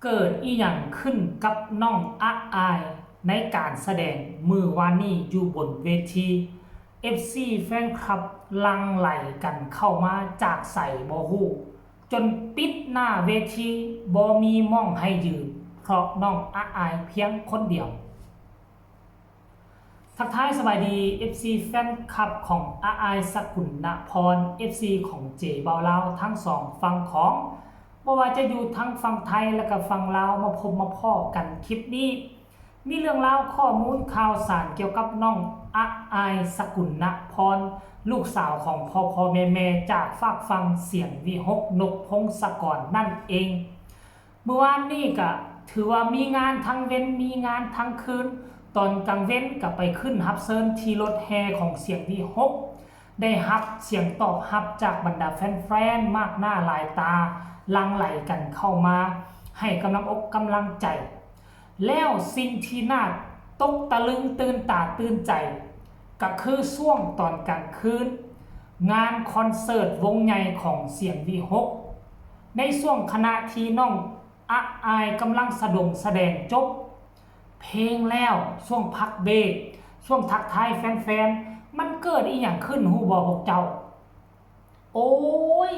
เกิดอีหยังขึ้นกับน้องอะอายในการแสดงมือวานนี้อยู่บนเวที FC แฟนคลับลังไหลกันเข้ามาจากใส่บ่ฮู้จนปิดหน้าเวทีบ่มีม่องให้ยืนเพราะน้องอะอายเพียงคนเดียวทักทายสบายดี FC แฟนคลับของอะอายสกุลณพร FC ของเจเบาลาวทั้งสองฝั่งของบ่ว่าจะอยู่ทั้งฝั่งไทยและก็ฝั่งลาวมาพบมาพ้อกันคลิปนี้มีเรื่องราวข้อมูลข่าวสารเกี่ยวกับน้องอะอายสกุลณพรลูกสาวของพ่อแม่จากฝากฟังเสียงวิหกนกพงศกรนั่นเองเมื่อวานนี้ก็ถือว่ามีงานทั้งเว้นมีงานทั้งคืนตอนกลางเว้นก็ไปขึ้นรับเชิญที่รถแห่ของเสียงวิหกได้รับเสียงตอบรับจากบรรดาแฟนๆมากหน้าหลายตาลังไหลกันเข้ามาให้กำลังอกกำลังใจแล้วสิ่งที่น่าตกตะลึงตื่นตาตื่นใจก็คือช่วงตอนกลางคืนงานคอนเสิร์ตวงใหญ่ของเสียงวิหกในช่วงขณะที่น้องอะอายกำลังแสดงจบเพลงแล้วช่วงพักเบรกช่วงทักทายแฟนๆมันเกิดอีหยังขึ้นฮู้บ่พวกเจ้าโอ้ย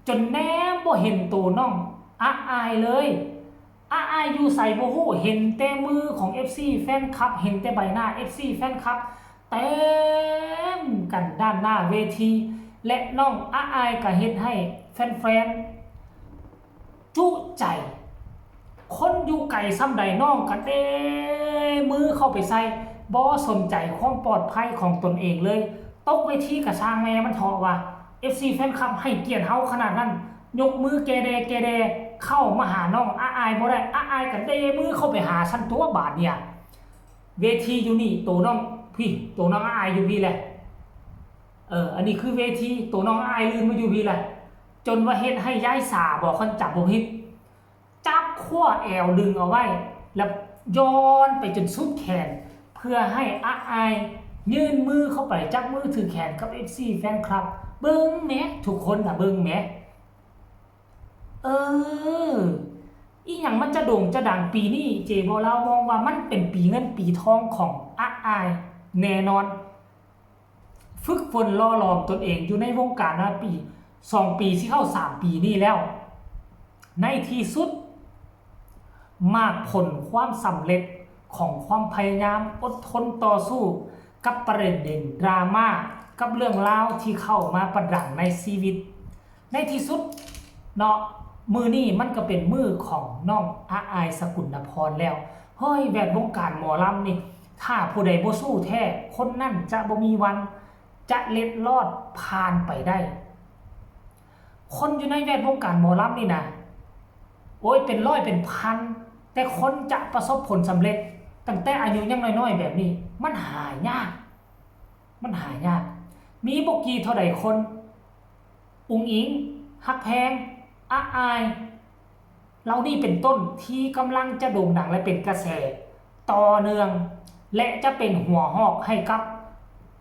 จนแนมบ่เห็นตัวน้องอะอายเลยอะอายอยู่ใส่บ่ฮู้เห็นแต่มือของ FC แฟนคลับเห็นแต่ใบหน้า FC แฟนคลับเต็มกันด้านหน้าเวทีและน้องอะอายก็เฮ็ดให้แฟนๆจุใจคนอยู่ไกลซ้ำใดน้องกันมือเข้าไปใส่บ่สนใจความปลอดภัยของตนเองเลยตกเวทีกระช่างแม่มันเถาะว่า FC แฟนคลับให้เกียรติเฮาขนาดนั้นยกมือแกเดเข้ามาหาน้องอะอายบ่ได้อะอายกันมือเข้าไปหาชั้นตัวบาทเนี่ยเวทีอยู่นี่ตัวน้องพี่ตัวน้องอะอายอยู่พี่แหละอันนี้คือเวทีตัวน้องอะอายลืมมาอยู่พี่แหละจนว่าเฮ็ดให้ย้ายสาบอกคนจับบ่ผิดจับขั้วแอวดึงเอาไว้แล้วย้อนไปจนสุดแขนเพื่อให้อะอายยื่นมือเข้าไปจับมือถือแขนกับ FC แฟนคลับเบิ่งแหมทุกคนน่ะเบิ่งแหมอีหยังมันจะโด่งจะดังปีนี้เจบอเรามองว่ามันเป็นปีเงินปีทองของอะอายแน่นอนฝึกฝนล่อหลอมตนเองอยู่ในวงการมาปี2ปีที่เข้า3ปีนี่แล้วในที่สุดมากผลความสำเร็จของความพยายามอดทนต่อสู้กับประเด็นดราม่ากับเรื่องราวที่เข้ามาประดังในชีวิตในที่สุดเนาะมือนี่มันก็เป็นมือของน้องอะอายสกุลพรแล้วเฮ้ยแวดวงการหมอลำนี่ถ้าผู้ใดบ่สู้แท้คนนั่นจะบ่มีวันจะเล็ดลอดผ่านไปได้คนอยู่ในแวดวงการหมอลำนี่นะโอ้ยเป็นร้อยเป็นพันแต่คนจะประสบผลสำเร็จตั้งแต่อายุยังน้อยๆแบบนี้มันหายากมีบกี่เท่าใดคนอุ๋งอิงฮักแพงอะอายเรานี่เป็นต้นที่กำลังจะโด่งดังและเป็นกระแสต่อเนื่องและจะเป็นหัวหอกให้กับ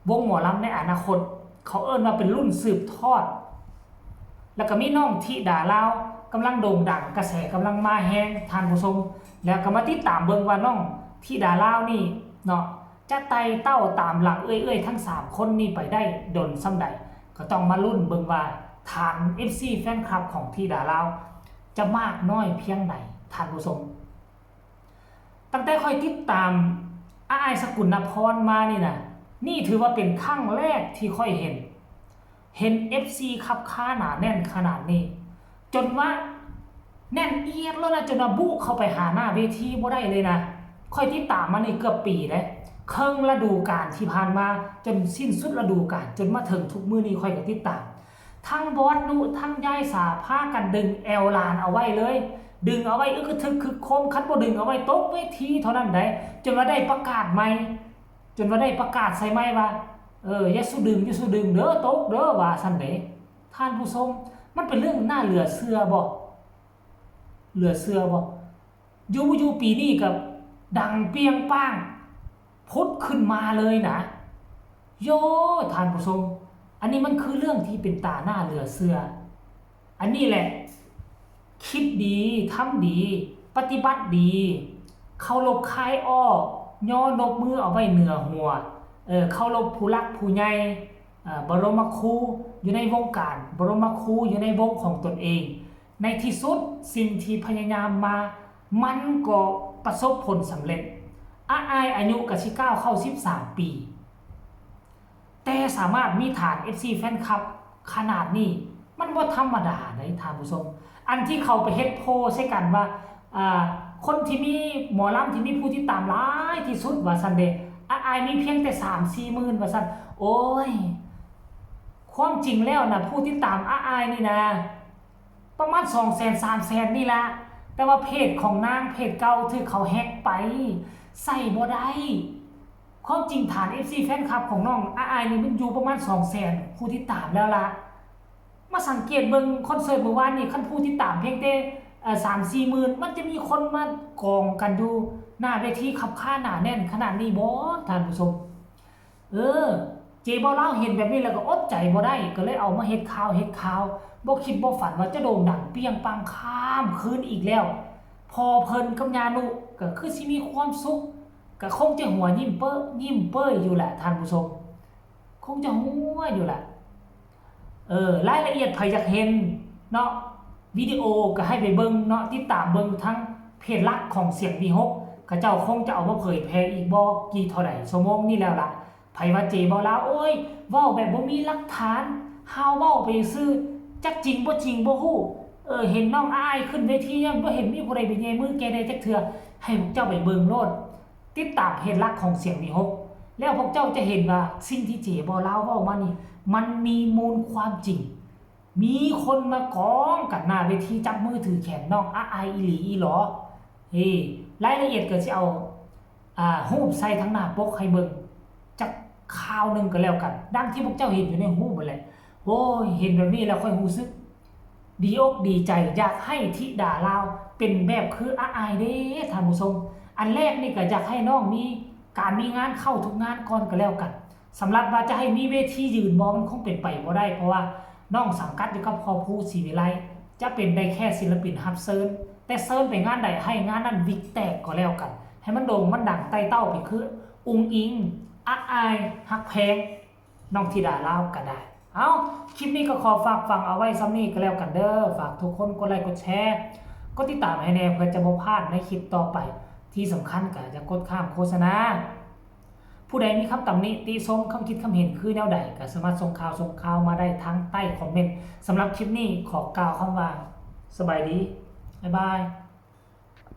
วงหมอลำในอนาคตเขาเอิ้นว่าเป็นรุ่นสืบทอดแล้วก็มีน้องธิดาลาวกำลังโด่งดังกระแสกำลังมาแห้งทานผู้ชมแล้วก็มาติดตามเบิ่งว่าน้องธิดาลาวนี่เนาะจะไต่เต้าตามหลังเอ้ยทั้ง3คนนี้ไปได้ดนส่ำใดก็ต้องมาลุ้นเบิ่งว่าฐาน FC แฟนคลับของธิดาลาวจะมากน้อยเพียงไหนท่านผู้ชมตั้งแต่ค่อยติดตามอะอายสกุลพรมานี่นะนี่ถือว่าเป็นครั้งแรกที่ค่อยเห็น FC ขับค้าหนาแน่นขนาดนี้จนว่าแน่นเอียดแล้วนะจนว่าบุเข้าไปหาหน้าเวทีบ่ได้เลยนะค่อยติดตามมานี่เกือบปีแล้วครึ่งฤดูกาลที่ผ่านมาจนสิ้นสุดฤดูกาลจนมาถึงทุกมื้อนี้ค่อยก็ติดตามทั้งบอสนุทั้งยายสาพากันดึงแอลลานเอาไว้เลยดึงเอาไว้คือทึกคือโคมคัดบ่ดึงเอาไว้ตกเวทีเท่านั้นได้จนว่าได้ประกาศใหม่จนว่าได้ประกาศใส่ไม้ว่าอย่าสู้ดึงเด้อตกเด้อว่าซั่นเด้ท่านผู้ชมมันเป็นเรื่องน่าเหลือเชื่อบ่อยู่ปีนี้กับดังเปียงป้างพุดขึ้นมาเลยนะโยท่านผู้ชมอันนี้มันคือเรื่องที่เป็นตาหน้าเหลือเชื่ออันนี้แหละคิดดีทำดี ปฏิบัติดีเคารพคายอ้อย่อนบมือเอาไว้เหนือหัวเคารพผู้รักผู้ใหญ่บรมครูอยู่ในวงการบรมครูอยู่ในวงของตนเองในที่สุดสิ่งที่พยายามมามันก็ประสบผลสำเร็จอายุกับ19เข้า13ปีแต่สามารถมีฐาน FC แฟนคลับขนาดนี้มันบ่ธรรมดาเลยท่านผู้ชมอันที่เขาไปเฮ็ดโพใช่กันว่าคนที่มีหมอลำที่มีผู้ที่ตามหลายที่สุดว่าซั่นเด้มีเพียงแต่ 3-4 หมื่นว่าซั่นโอ้ยความจริงแล้วนะผู้ที่ตามนี่นะประมาณ 200,000-300,000 นี่ละแต่ว่าเพจของนางเพจเก่าที่เขาแฮ็กไปใส่บ่ได้ความจริงฐาน FC แฟนคลับของน้องนี่มันอยู่ประมาณ 200,000 ผู้ที่ตามแล้วล่ะมาสังเกตเบิ่งคอนเสิร์ตเมื่อวานนี่คันผู้ที่ตามเพียงแต่3-4 หมื่นมันจะมีคนมากองกันอยู่หน้าเวทีขับค่าหนาแน่นขนาดนี้บ่ท่านผู้ชมเจบ่เล่าเห็นแบบนี้แล้วก็อดใจบ่ได้ก็เลยเอามาเฮ็ดข่าวบ่คิดบ่ฝันว่าจะโด่งดังเปรี้ยงปังข้ามคืนอีกแล้วพอเพิ่นกับญานุก็คือสิมีความสุขก็คงจะหัวยิ้มเป้ยอยู่แหละท่านผู้ชมคงจะหัวอยู่แหละรายละเอียดใครอยากเห็นเนาะวิดีโอก็ให้ไปเบิ่งเนาะติดตามเบิ่งทั้งเพจหลักของเสียงมีฮกเขาเจ้าคงจะเอามาเผยแพร่อีกบ่กี่เท่าใดชั่วโมงนี่แล้วล่ะไผว่าเจบ่ลาโอ้ยเว้าแบบบ่มีหลักฐานเฮาเว้าไปซื่อจักจริงบ่จริงบ่ฮู้เห็นน้องขึ้นเวทียังบ่เห็นมีผู้ใดไปแย่มือแกได้จักเทื่อให้พวกเจ้าไปเบิ่งโลดติดตามเพจหลักของเสียงมีฮกแล้วพวกเจ้าจะเห็นว่าสิ่งที่เจบ่ลาเว้ามานี่มันมีมูลความจริงมีคนมากองกันหน้าเวทีจับมือถือแขนน้องอีหลีอีหรอรายละเอียดก็สิเอารูปใส่ทั้งหน้าปกให้เบิ่งจักข่าวนึงก็แล้วกันดังที่พวกเจ้าเห็นอยู่ในรูปนั่นแหละโอ้ยเห็นแบบนี้แล้วค่อยรู้สึกดีอกดีใจอยากให้ธิดาลาวเป็นแบบคือเด้ท่านผู้ชมอันแรกนี่ก็อยากให้น้องมีการมีงานเข้าทุกงานก่อนก็แล้วกันสำหรับว่าจะให้มีเวทียืนบ่มันคงเป็นไปบ่ได้เพราะว่าน้องสังกัดอยู่กับพอผู้ศรีวิไลจะเป็นได้แค่ศิลปินฮับเซิร์นแต่เซิร์นไปงานใดให้งานนั้นวิกแตกก็แล้วกันให้มันโด่งมันดังไต่เต้าไปคืออุงอิงฮักแพงน้องธิดาลาวก็ได้เอาคลิปนี้ก็ขอฝากฟังเอาไว้ซ้ำนี้ก็แล้วกันเด้อฝากทุกคนกดไลค์กดแชร์กดติดตามให้แน่เพื่อจะบ่พลาดในคลิปต่อไปที่สำคัญก็จะกดข้ามโฆษณาผู้ใดมีคำตำหนิติชมคำคิดคำเห็นคือแนวใดก็สามารถส่งข่าวมาได้ทั้งใต้คอมเมนต์สำหรับคลิปนี้ขอกล่าวคำว่าสบายดีบ๊ายบาย